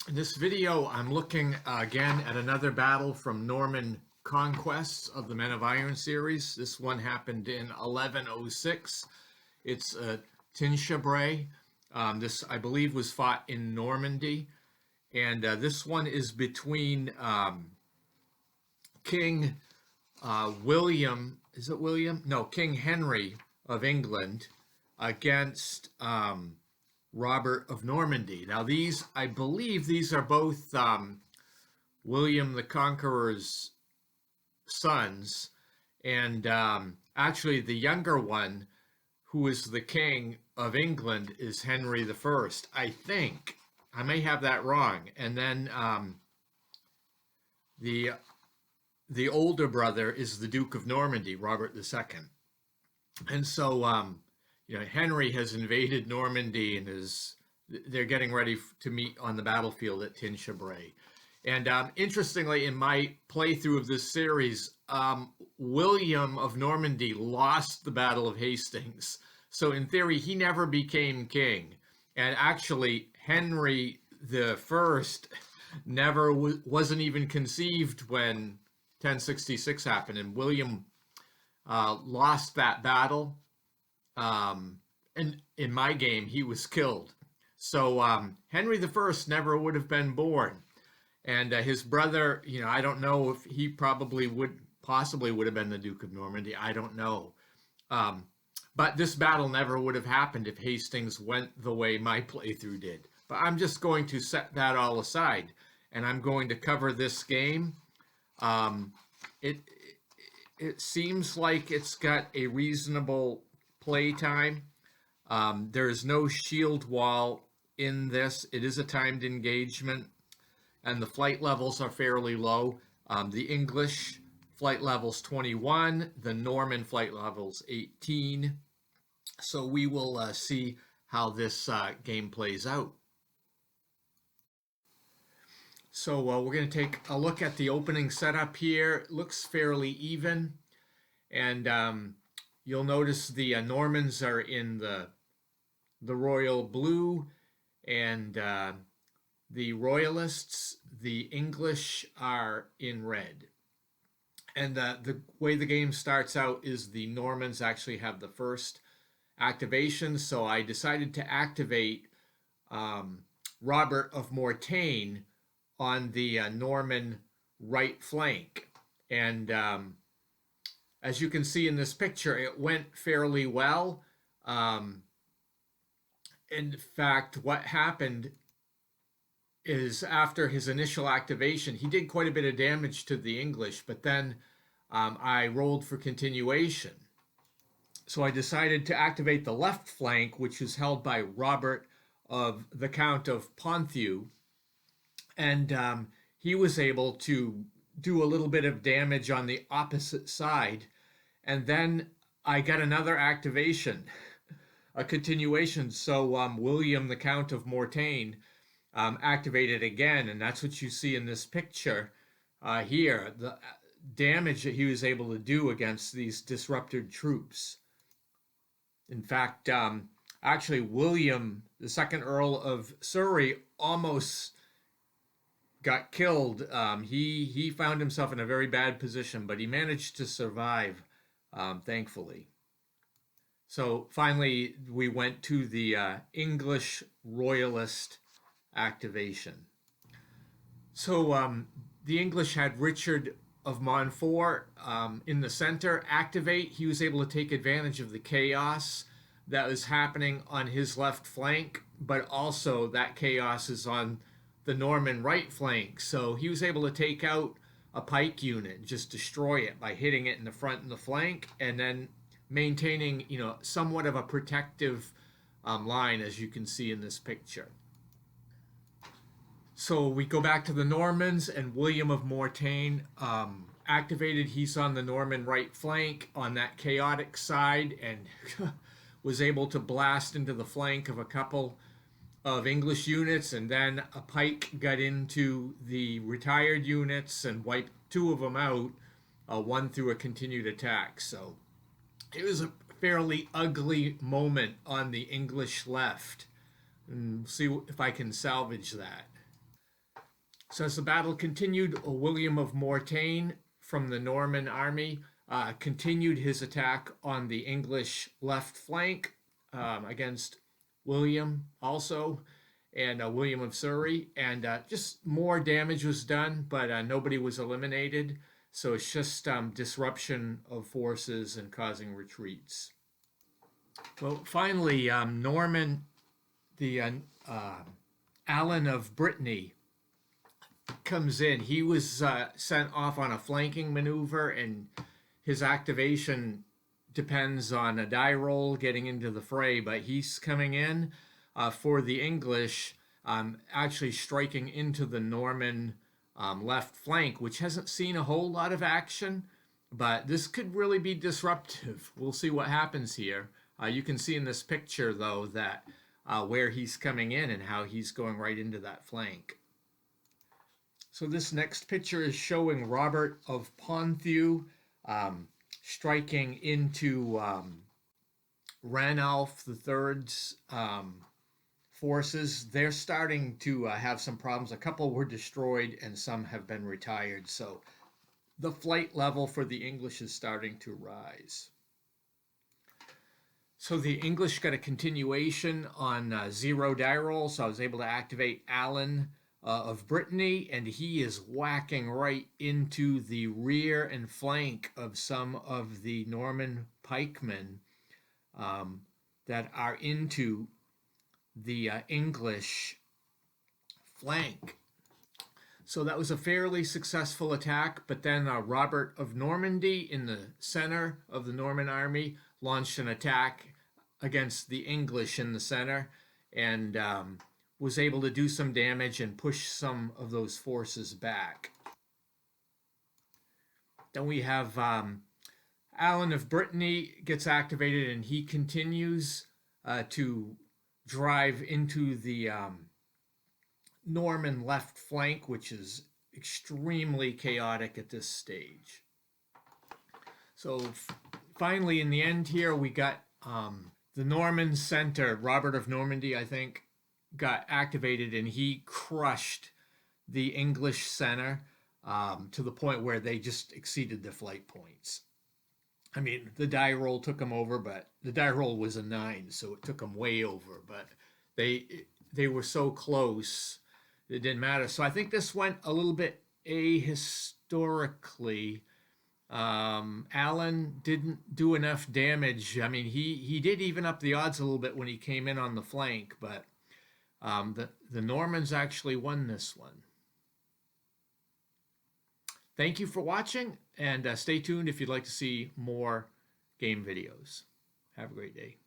In this video, I'm looking again at another battle from Norman Conquests of the Men of Iron series. This one happened in 1106. It's Tinchebray. This, I believe, was fought in Normandy. And this one is between King William, is it William? No, King Henry of England against Robert of Normandy. Now, these, I believe, these are both William the Conqueror's sons, and actually, the younger one, who is the King of England, is Henry the First. I think I may have that wrong. And then the older brother is the Duke of Normandy, Robert the Second. And so Henry has invaded Normandy and they're getting ready to meet on the battlefield at Tinchebray. And interestingly, in my playthrough of this series, William of Normandy lost the Battle of Hastings. So in theory, he never became king. And actually, Henry the First never wasn't even conceived when 1066 happened, and William lost that battle. And in my game, he was killed. So Henry the First never would have been born. And his brother, I don't know if he possibly would have been the Duke of Normandy. I don't know. But this battle never would have happened if Hastings went the way my playthrough did. But I'm just going to set that all aside, and I'm going to cover this game. It seems like it's got a reasonable play time. There is no shield wall in this. It is a timed engagement, and the flight levels are fairly low. The English flight level's 21, the Norman flight level's 18. So we will see how this game plays out. So we're going to take a look at the opening setup here. It looks fairly even, and you'll notice the Normans are in the royal blue, and the royalists, the English, are in red. And the way the game starts out is the Normans actually have the first activation, so I decided to activate Robert of Mortain on the Norman right flank. And as you can see in this picture, it went fairly well. In fact, what happened is after his initial activation, he did quite a bit of damage to the English, but then I rolled for continuation. So I decided to activate the left flank, which is held by Robert of the Count of Ponthieu, and he was able to do a little bit of damage on the opposite side. And then I got another activation, a continuation. So William the Count of Mortain activated again, and that's what you see in this picture here, the damage that he was able to do against these disrupted troops. In fact, actually, William, the second Earl of Surrey, almost got killed. He found himself in a very bad position, but he managed to survive, thankfully. So finally, we went to the English Royalist activation. So the English had Richard of Montfort in the center activate. He was able to take advantage of the chaos that was happening on his left flank, but also that chaos is on the Norman right flank. So he was able to take out a pike unit and just destroy it by hitting it in the front and the flank, and then maintaining, somewhat of a protective line, as you can see in this picture. So we go back to the Normans, and William of Mortain activated. He's on the Norman right flank on that chaotic side, and was able to blast into the flank of a couple of English units, and then a pike got into the retired units and wiped two of them out, one through a continued attack. So it was a fairly ugly moment on the English left, and see if I can salvage that. So as the battle continued, William of Mortain from the Norman army continued his attack on the English left flank against William also, and William of Surrey, and just more damage was done, but nobody was eliminated. So it's just disruption of forces and causing retreats. Well, finally, Alan of Brittany comes in. He was sent off on a flanking maneuver, and his activation depends on a die roll getting into the fray, but he's coming in for the English, actually striking into the Norman left flank, which hasn't seen a whole lot of action, but this could really be disruptive. We'll see what happens here. You can see in this picture, though, that where he's coming in and how he's going right into that flank. So this next picture is showing Robert of Ponthieu striking into Ranulf III's forces. They're starting to have some problems. A couple were destroyed and some have been retired. So the flight level for the English is starting to rise. So the English got a continuation on 0 die roll. So I was able to activate Alan of Brittany, and he is whacking right into the rear and flank of some of the Norman pikemen that are into the English flank. So that was a fairly successful attack, but then Robert of Normandy in the center of the Norman army launched an attack against the English in the center, and was able to do some damage and push some of those forces back. Then we have Alan of Brittany gets activated, and he continues to drive into the Norman left flank, which is extremely chaotic at this stage. So finally, in the end here, we got the Norman center, Robert of Normandy, I think, got activated, and he crushed the English center to the point where they just exceeded their flight points. I mean, the die roll took them over, but the die roll was a 9, so it took them way over. But they were so close, it didn't matter. So I think this went a little bit ahistorically. Alan didn't do enough damage. I mean, he did even up the odds a little bit when he came in on the flank, but the Normans actually won this one. Thank you for watching, and stay tuned if you'd like to see more game videos. Have a great day.